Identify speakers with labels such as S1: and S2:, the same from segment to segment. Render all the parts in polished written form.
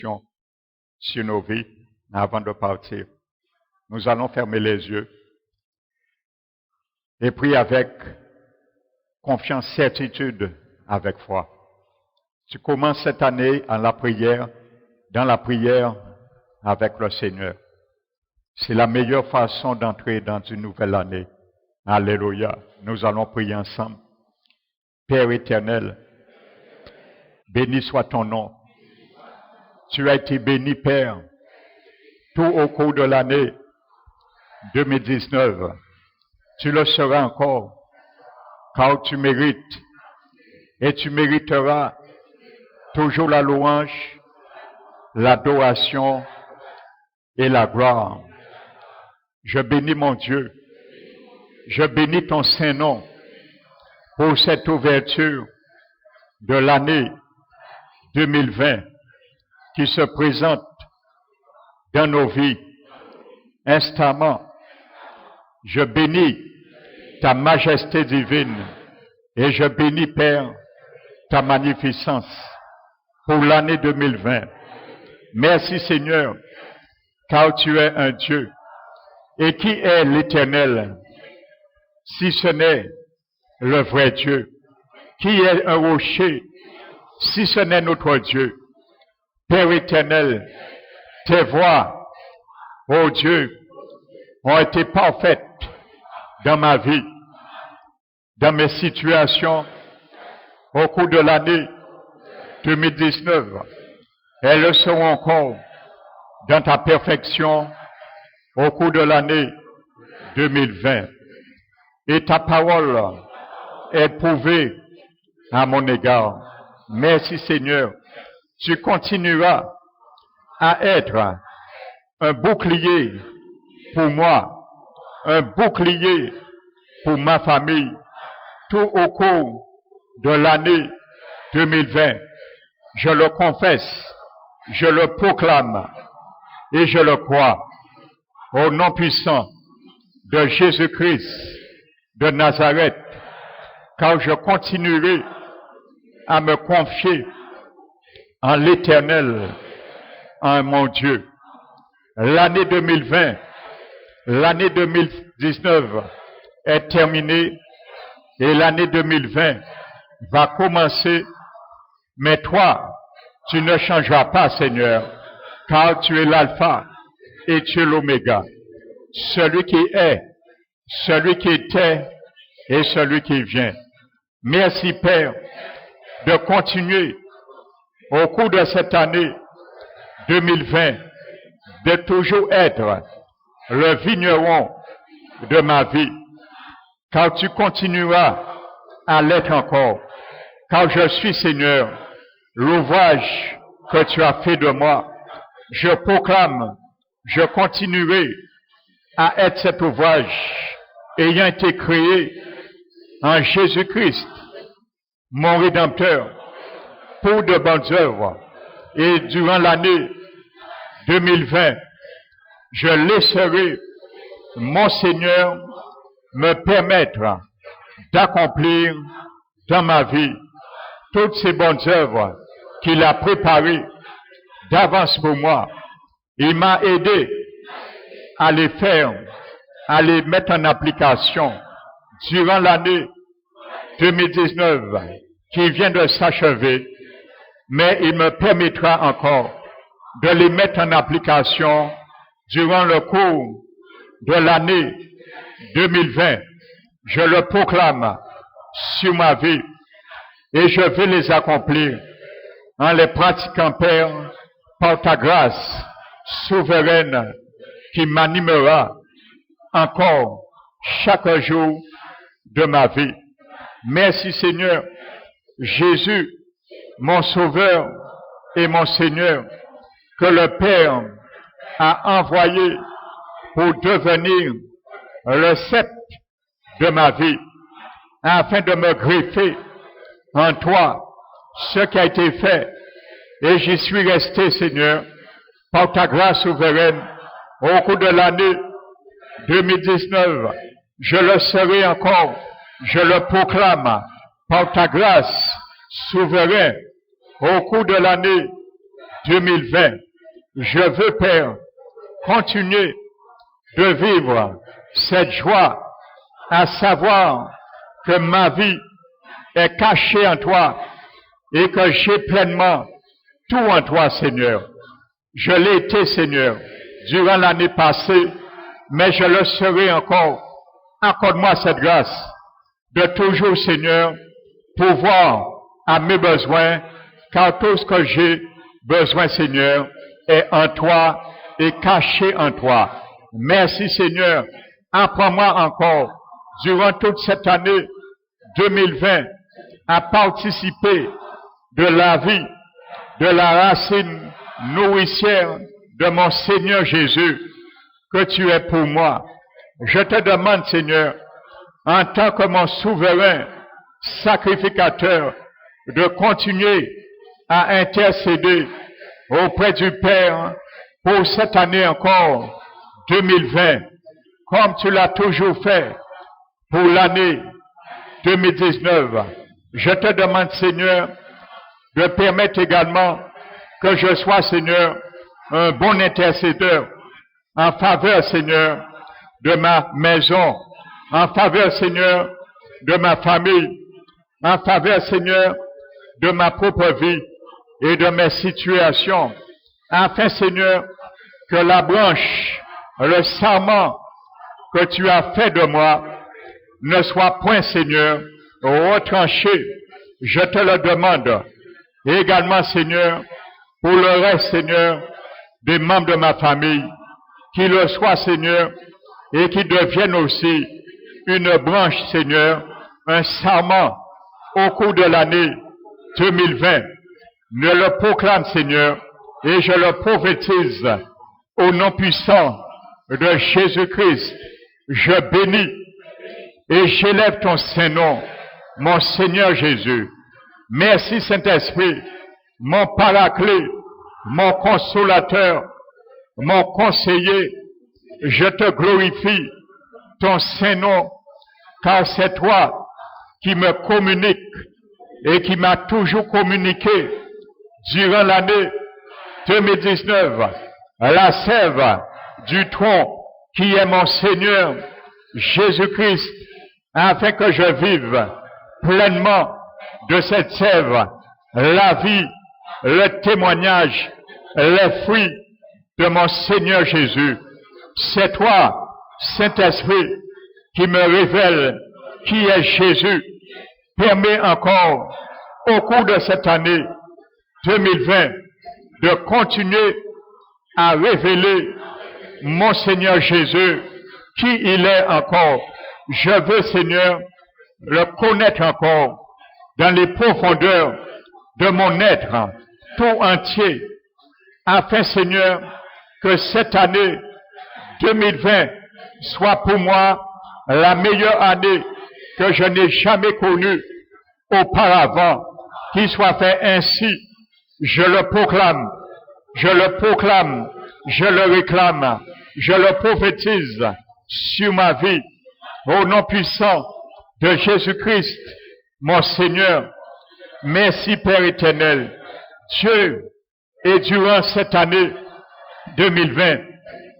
S1: bénédiction sur nos vies avant de partir. Nous allons fermer les yeux et prier avec confiance, certitude, avec foi. Tu commences cette année dans la prière avec le Seigneur. C'est la meilleure façon d'entrer dans une nouvelle année. Alléluia. Nous allons prier ensemble. Père éternel, béni soit ton nom. Tu as été béni, Père, tout au cours de l'année 2019. Tu le seras encore, car tu mérites, et tu mériteras toujours la louange, l'adoration et la gloire. Je bénis mon Dieu, je bénis ton Saint-Nom pour cette ouverture de l'année 2020 qui se présente dans nos vies instamment. Je bénis ta majesté divine et je bénis, Père, ta magnificence pour l'année 2020. Merci, Seigneur, car tu es un Dieu. Et qui est l'Éternel, si ce n'est le vrai Dieu? Qui est un rocher, si ce n'est notre Dieu? Père éternel, tes voies, ô Dieu, ont été parfaites dans ma vie, dans mes situations au cours de l'année 2019. Elles le seront encore dans ta perfection au cours de l'année 2020. Et ta parole est prouvée à mon égard. Merci Seigneur. Tu continueras à être un bouclier pour moi, un bouclier pour ma famille, tout au cours de l'année 2020. Je le confesse, je le proclame et je le crois au nom puissant de Jésus-Christ de Nazareth, car je continuerai à me confier en l'Éternel, en mon Dieu. L'année 2020, l'année 2019 est terminée et l'année 2020 va commencer. Mais toi, tu ne changeras pas, Seigneur, car tu es l'alpha et tu es l'oméga. Celui qui est, celui qui était et celui qui vient. Merci, Père, de continuer au cours de cette année 2020, de toujours être le vigneron de ma vie, car tu continueras à l'être encore, car je suis, Seigneur, l'ouvrage que tu as fait de moi. Je proclame, je continuerai à être cet ouvrage ayant été créé en Jésus-Christ, mon Rédempteur, pour de bonnes œuvres. Et durant l'année 2020, je laisserai mon Seigneur me permettre d'accomplir dans ma vie toutes ces bonnes œuvres qu'il a préparées d'avance pour moi. Il m'a aidé à les faire, à les mettre en application durant l'année 2019 qui vient de s'achever, mais il me permettra encore de les mettre en application durant le cours de l'année 2020. Je le proclame sur ma vie et je vais les accomplir en les pratiquant, Père, par ta grâce souveraine qui m'animera encore chaque jour de ma vie. Merci Seigneur, Jésus, mon Sauveur et mon Seigneur, que le Père a envoyé pour devenir le sceptre de ma vie, afin de me greffer en toi ce qui a été fait. Et j'y suis resté, Seigneur, par ta grâce souveraine, au cours de l'année 2019. Je le serai encore, je le proclame, par ta grâce souveraine, au cours de l'année 2020. Je veux, Père, continuer de vivre cette joie, à savoir que ma vie est cachée en toi et que j'ai pleinement tout en toi, Seigneur. Je l'ai été, Seigneur, durant l'année passée, mais je le serai encore. Accorde-moi cette grâce de toujours, Seigneur, pouvoir à mes besoins, car tout ce que j'ai besoin, Seigneur, est en toi et caché en toi. Merci, Seigneur. Apprends-moi encore, durant toute cette année 2020, à participer de la vie, de la racine nourricière de mon Seigneur Jésus, que tu es pour moi. Je te demande, Seigneur, en tant que mon souverain sacrificateur, de continuer à intercéder auprès du Père pour cette année encore 2020, comme tu l'as toujours fait pour l'année 2019. Je te demande, Seigneur, de permettre également que je sois, Seigneur, un bon intercesseur en faveur, Seigneur, de ma maison, en faveur, Seigneur, de ma famille, en faveur, Seigneur, de ma propre vie et de mes situations, afin, Seigneur, que la branche, le serment que tu as fait de moi ne soit point, Seigneur, retranché. Je te le demande. Et également, Seigneur, pour le reste, Seigneur, des membres de ma famille, qui le soient, Seigneur, et qui deviennent aussi une branche, Seigneur, un serment au cours de l'année 2020. Ne le proclame, Seigneur, et je le prophétise au nom puissant de Jésus-Christ. Je bénis et j'élève ton Saint-Nom, mon Seigneur Jésus. Merci, Saint-Esprit, mon paraclet, mon consolateur, mon conseiller. Je te glorifie, ton Saint-Nom, car c'est toi qui me communique et qui m'a toujours communiqué durant l'année 2019 la sève du tronc qui est mon Seigneur Jésus-Christ, afin que je vive pleinement de cette sève la vie, le témoignage, les fruits de mon Seigneur Jésus. C'est toi, Saint-Esprit, qui me révèle qui est Jésus. Permets encore, au cours de cette année 2020, de continuer à révéler mon Seigneur Jésus, qui il est encore. Je veux, Seigneur, le connaître encore dans les profondeurs de mon être tout entier, afin, Seigneur, que cette année 2020 soit pour moi la meilleure année que je n'ai jamais connue auparavant, qu'il soit fait ainsi. Je le proclame, je le proclame, je le réclame, je le prophétise sur ma vie, au nom puissant de Jésus-Christ, mon Seigneur. Merci, Père éternel. Dieu, et durant cette année 2020,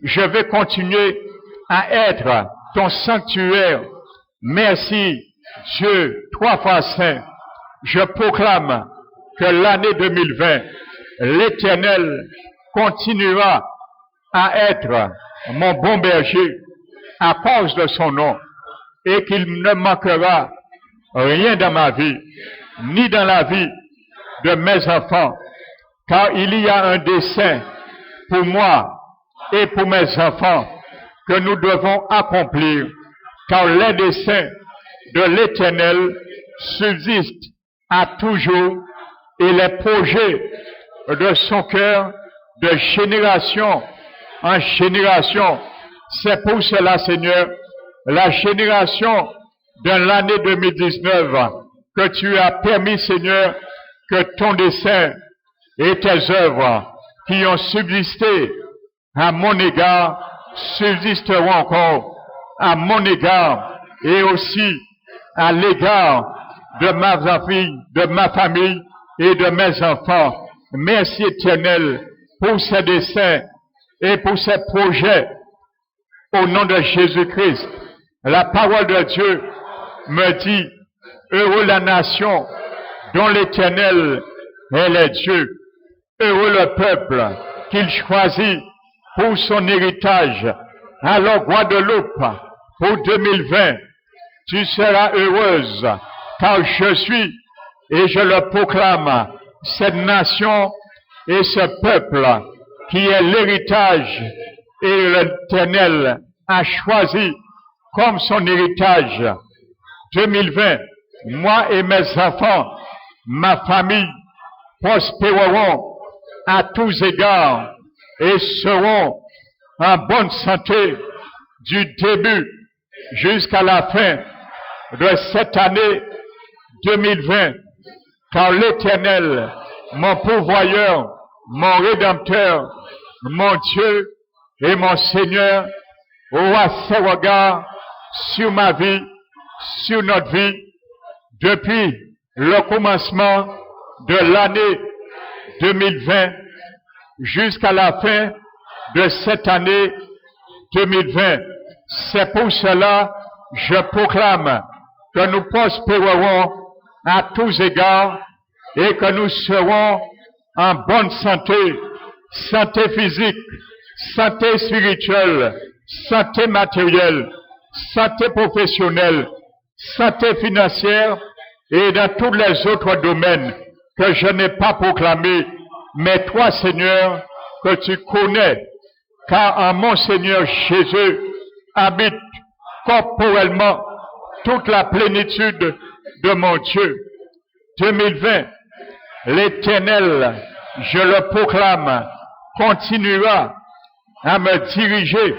S1: je vais continuer à être ton sanctuaire. Merci, Dieu, trois fois saint. Je proclame que l'année 2020, l'Éternel continuera à être mon bon berger à cause de son nom, et qu'il ne manquera rien dans ma vie, ni dans la vie de mes enfants, car il y a un dessein pour moi et pour mes enfants que nous devons accomplir, car les desseins de l'Éternel subsistent à toujours, et les projets de son cœur de génération en génération. C'est pour cela, Seigneur, la génération de l'année 2019 que tu as permis, Seigneur, que ton dessein et tes œuvres qui ont subsisté à mon égard subsisteront encore à mon égard et aussi à l'égard de ma famille et de mes enfants. Merci éternel pour ces desseins et pour ces projets. Au nom de Jésus-Christ, la parole de Dieu me dit, heureux la nation dont l'Éternel est le Dieu. Heureux le peuple qu'il choisit pour son héritage. Alors Guadeloupe, pour 2020, tu seras heureuse, car je suis, et je le proclame, cette nation et ce peuple qui est l'héritage et l'Éternel a choisi comme son héritage. 2020, moi et mes enfants, ma famille, prospéreront à tous égards et seront en bonne santé du début jusqu'à la fin de cette année 2020, car l'Éternel, mon pourvoyeur, mon rédempteur, mon Dieu et mon Seigneur, aura ses regards sur ma vie, sur notre vie, depuis le commencement de l'année 2020 jusqu'à la fin de cette année 2020. C'est pour cela que je proclame que nous prospérerons à tous égards et que nous serons en bonne santé, santé physique, santé spirituelle, santé matérielle, santé professionnelle, santé financière et dans tous les autres domaines que je n'ai pas proclamés. Mais toi, Seigneur, que tu connais, car en mon Seigneur Jésus habite corporellement toute la plénitude de mon Dieu. 2020, l'Éternel, je le proclame, continuera à me diriger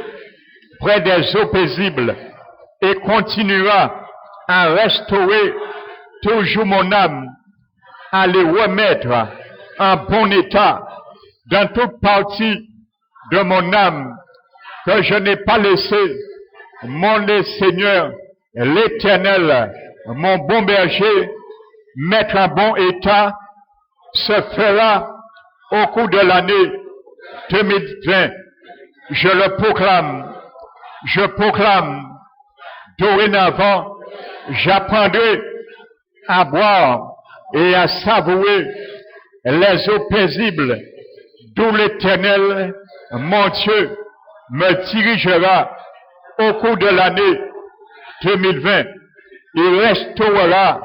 S1: près des eaux paisibles et continuera à restaurer toujours mon âme, à les remettre en bon état dans toute partie de mon âme que je n'ai pas laissé. Mon Seigneur, l'Éternel, mon bon berger, mettre en bon état se fera au cours de l'année 2020. Je le proclame. Je proclame. Dorénavant, j'apprendrai à boire et à savourer les eaux paisibles d'où l'Éternel, mon Dieu, me dirigera au cours de l'année 2020. Il restaurera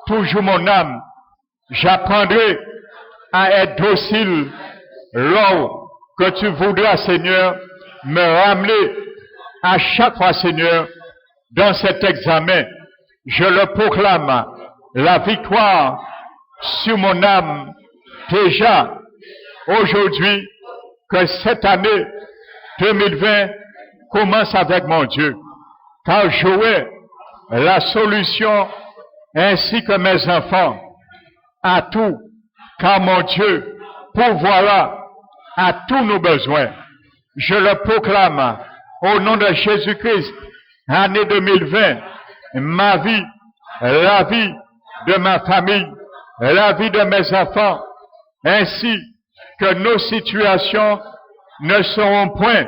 S1: toujours mon âme. J'apprendrai à être docile lors que tu voudras, Seigneur, me ramener à chaque fois, Seigneur, dans cet examen. Je le proclame, la victoire sur mon âme, déjà aujourd'hui, que cette année 2020 commence avec mon Dieu, car j'aurai la solution ainsi que mes enfants à tout, car mon Dieu pourvoira à tous nos besoins. Je le proclame au nom de Jésus-Christ, année 2020, ma vie, la vie de ma famille, la vie de mes enfants, ainsi que nos situations ne seront point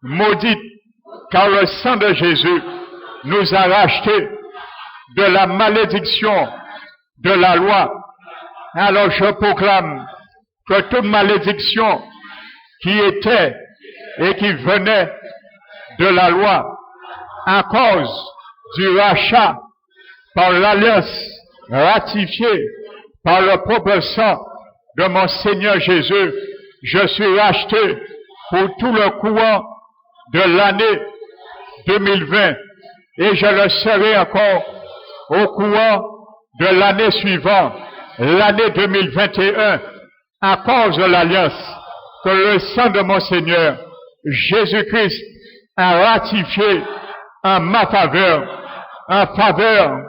S1: maudites, car le sang de Jésus nous a rachetés de la malédiction de la loi. Alors je proclame que toute malédiction qui était et qui venait de la loi à cause du rachat par l'alliance ratifiée par le propre sang de mon Seigneur Jésus, je suis racheté pour tout le courant de l'année 2020 et je le serai encore au courant de l'année suivante, l'année 2021, à cause de l'alliance que le sang de mon Seigneur Jésus-Christ a ratifié en ma faveur, en faveur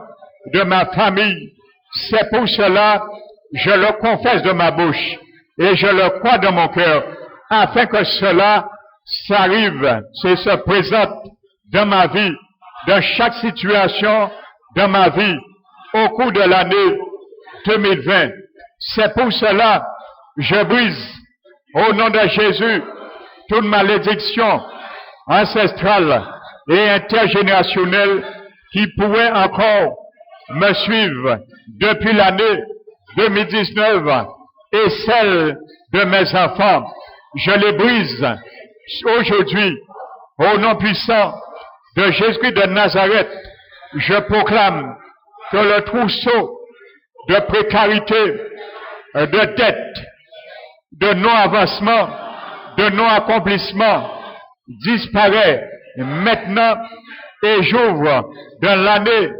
S1: de ma famille. C'est pour cela que je le confesse de ma bouche et je le crois de mon cœur, afin que cela s'arrive, se présente dans ma vie, dans chaque situation de ma vie, au cours de l'année 2020. C'est pour cela Je brise au nom de Jésus toute malédiction ancestrale et intergénérationnelle qui pourrait encore me suivre depuis l'année 2019 et celle de mes enfants. Je les brise aujourd'hui au nom puissant de Jésus de Nazareth. Je proclame que le trousseau de précarité, de dette, de non-avancement, de non-accomplissement disparaît maintenant et j'ouvre dans l'année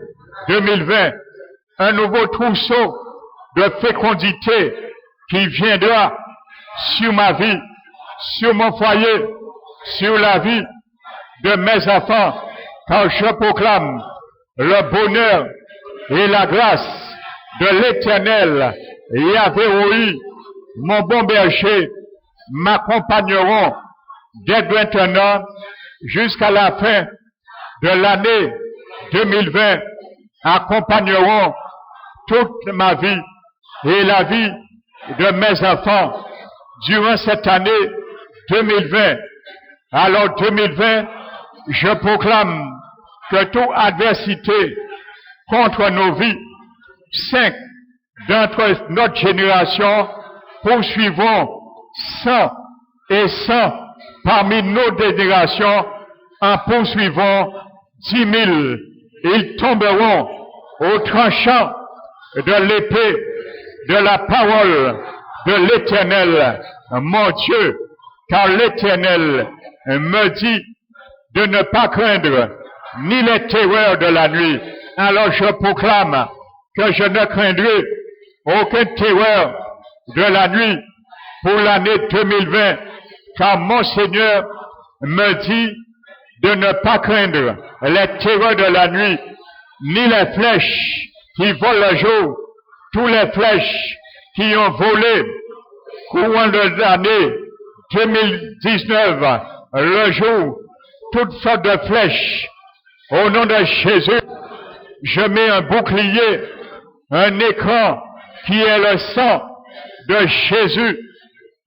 S1: 2020 un nouveau trousseau de fécondité qui viendra sur ma vie, sur mon foyer, sur la vie de mes enfants, car je proclame le bonheur et la grâce de l'Éternel Yahvé Rohi, mon bon berger, m'accompagneront dès maintenant jusqu'à la fin de l'année 2020, accompagneront toute ma vie et la vie de mes enfants durant cette année 2020. Alors 2020, je proclame que toute adversité contre nos vies, 5 d'entre notre génération poursuivront 100 et 100 parmi nos générations en poursuivant 10 000. Ils tomberont au tranchant de l'épée de la parole de l'Éternel, mon Dieu, car l'Éternel me dit de ne pas craindre ni les terreurs de la nuit. Alors je proclame que je ne craindrai aucune terreur de la nuit pour l'année 2020, car mon Seigneur me dit de ne pas craindre les terreurs de la nuit, ni les flèches qui volent le jour, tous les flèches qui ont volé courant de l'année 2019, le jour, toutes sortes de flèches. Au nom de Jésus, je mets un bouclier, un écran qui est le sang de Jésus,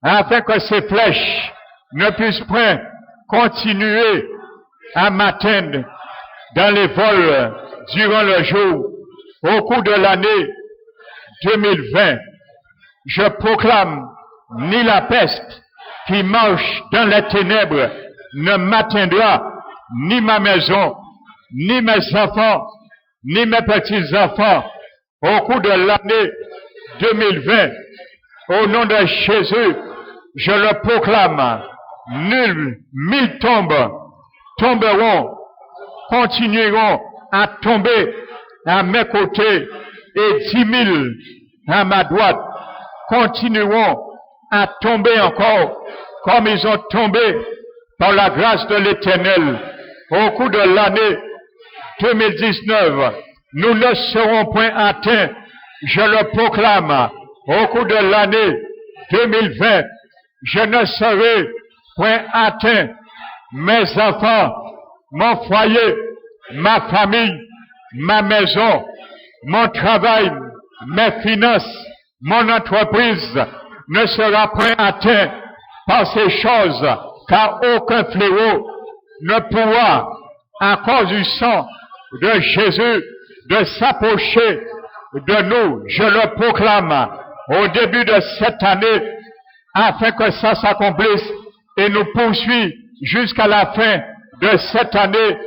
S1: afin que ces flèches ne puissent point continuer à m'atteindre dans les vols durant le jour. Au cours de l'année 2020, je proclame ni la peste qui marche dans les ténèbres ne m'atteindra, ni ma maison, ni mes enfants, ni mes petits-enfants. Au cours de l'année 2020, au nom de Jésus, je le proclame. Nul, 1000 tombes tomberont, continueront à tomber à mes côtés, et 10 000 à ma droite continueront à tomber encore, comme ils ont tombé par la grâce de l'Éternel. Au cours de l'année 2019, nous ne serons point atteints. Je le proclame. Au cours de l'année 2020, je ne serai point atteint. Mes enfants, mon foyer, ma famille, ma maison, mon travail, mes finances, mon entreprise ne sera point atteint par ces choses, car aucun fléau ne pourra, à cause du sang de Jésus, de s'approcher de nous. Je le proclame au début de cette année, afin que ça s'accomplisse et nous poursuit jusqu'à la fin de cette année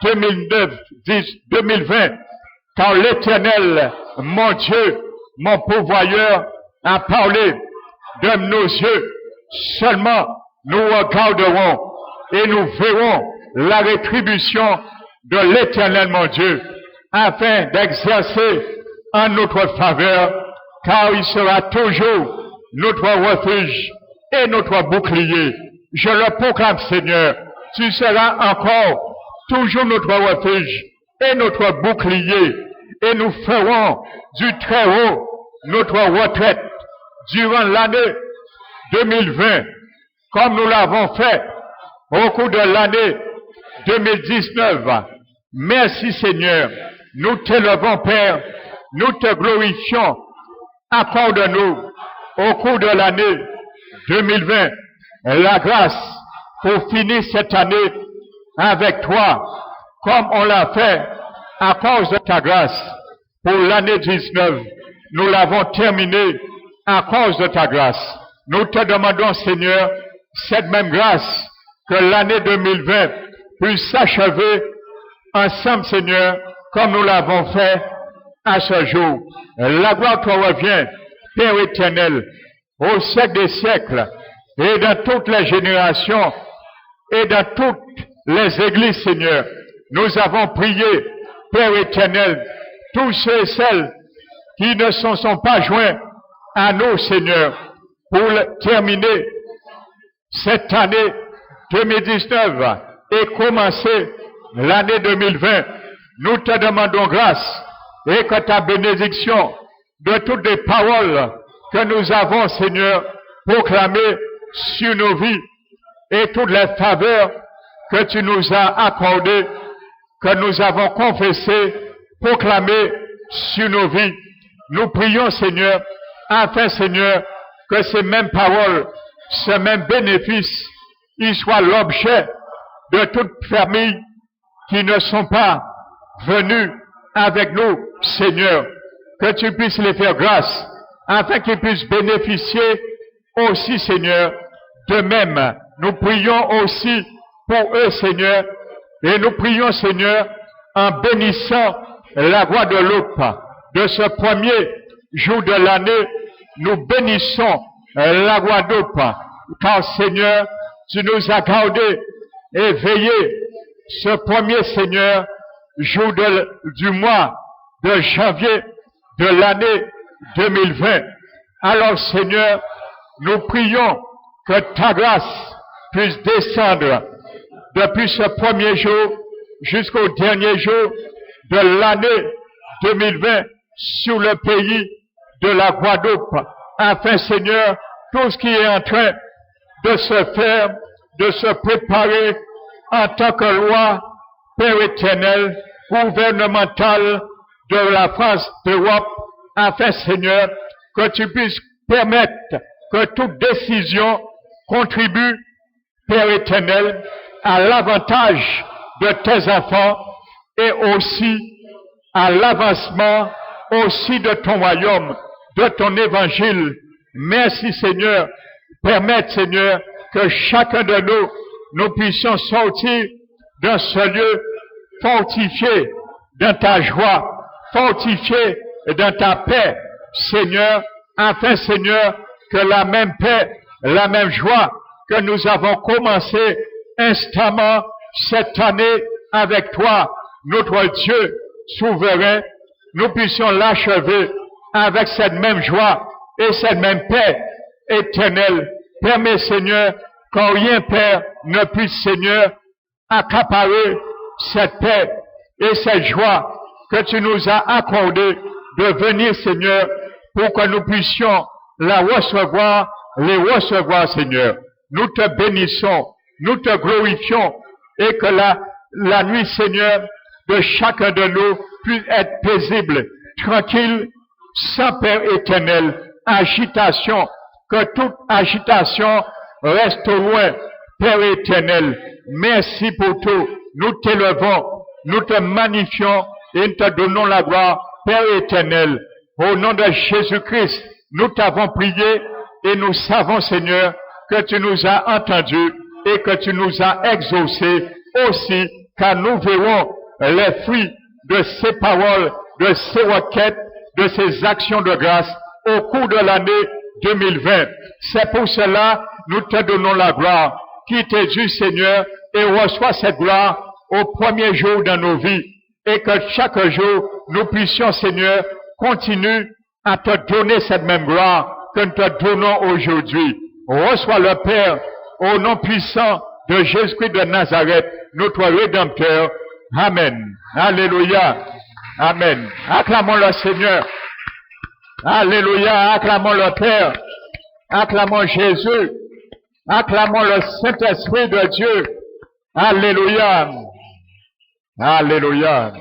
S1: 2020, car l'Éternel, mon Dieu, mon pourvoyeur, a parlé de nos yeux. Seulement, nous regarderons et nous verrons la rétribution de l'Éternel, mon Dieu, afin d'exercer en notre faveur, car il sera toujours notre refuge et notre bouclier. Je le proclame, Seigneur, tu seras encore toujours notre refuge et notre bouclier, et nous ferons du très haut notre retraite durant l'année 2020, comme nous l'avons fait au cours de l'année 2019. Merci, Seigneur. Nous t'élevons, Père. Nous te glorifions. Accorde-nous au cours de l'année 2020, la grâce pour finir cette année avec toi, comme on l'a fait à cause de ta grâce. Pour l'année 19, nous l'avons terminé à cause de ta grâce. Nous te demandons, Seigneur, cette même grâce, que l'année 2020 puisse s'achever ensemble, Seigneur, comme nous l'avons fait à ce jour. La gloire te revient, Père éternel, au siècle des siècles, et dans toutes les générations, et dans toutes les églises, Seigneur. Nous avons prié, Père éternel, tous ceux et celles qui ne se sont pas joints à nous, Seigneur, pour terminer cette année 2019 et commencer l'année 2020. Nous te demandons grâce et que ta bénédiction de toutes les paroles que nous avons, Seigneur, proclamées sur nos vies et toutes les faveurs que tu nous as accordées, que nous avons confessées, proclamées sur nos vies. Nous prions, Seigneur, afin, Seigneur, que ces mêmes paroles, ce même bénéfice, y soient l'objet de toute famille qui ne sont pas venus avec nous, Seigneur, que tu puisses les faire grâce, afin qu'ils puissent bénéficier aussi, Seigneur. De même, nous prions aussi pour eux, Seigneur, et nous prions, Seigneur, en bénissant la Guadeloupe de ce premier jour de l'année. Nous bénissons la Guadeloupe, car, Seigneur, tu nous as gardés et veillés ce premier, Seigneur, jour du mois de janvier de l'année 2020. Alors, Seigneur, nous prions que ta grâce puisse descendre depuis ce premier jour jusqu'au dernier jour de l'année 2020 sur le pays de la Guadeloupe, afin, Seigneur, tout ce qui est en train de se faire, de se préparer en tant que loi, Père éternel, gouvernementale de la France, d'Europe, afin, Seigneur, que tu puisses permettre que toute décision contribue, Père éternel, à l'avantage de tes enfants et aussi à l'avancement aussi de ton royaume, de ton évangile. Merci, Seigneur. Permette, Seigneur, que chacun de nous puissions sortir dans ce lieu fortifié dans ta joie, fortifié dans ta paix, Seigneur, afin, Seigneur, que la même paix, la même joie que nous avons commencé instamment cette année avec toi, notre Dieu souverain, nous puissions l'achever avec cette même joie et cette même paix éternelle. Permets, Seigneur, qu'en rien, Père, ne puisse, Seigneur, accaparer cette paix et cette joie que tu nous as accordée de venir, Seigneur, pour que nous puissions la recevoir, les recevoir, Seigneur. Nous te bénissons, nous te glorifions, et que la nuit, Seigneur, de chacun de nous puisse être paisible, tranquille, sans Père éternel, agitation, que toute agitation reste loin, Père éternel. Merci pour tout. Nous t'élevons, nous te magnifions et nous te donnons la gloire, Père éternel. Au nom de Jésus-Christ, nous t'avons prié et nous savons, Seigneur, que tu nous as entendus et que tu nous as exaucés aussi, car nous verrons les fruits de ces paroles, de ces requêtes, de ces actions de grâce au cours de l'année 2020. C'est pour cela nous te donnons la gloire qui t'est due, Seigneur, et reçois cette gloire au premier jour de nos vies, et que chaque jour nous puissions, Seigneur, continuer à te donner cette même gloire que nous te donnons aujourd'hui. Reçois le Père au nom puissant de Jésus-Christ de Nazareth, notre Rédempteur. Amen. Alléluia. Amen. Acclamons le Seigneur. Alléluia. Acclamons le Père. Acclamons Jésus. Acclamons le Saint-Esprit de Dieu. Alléluia. Alléluia.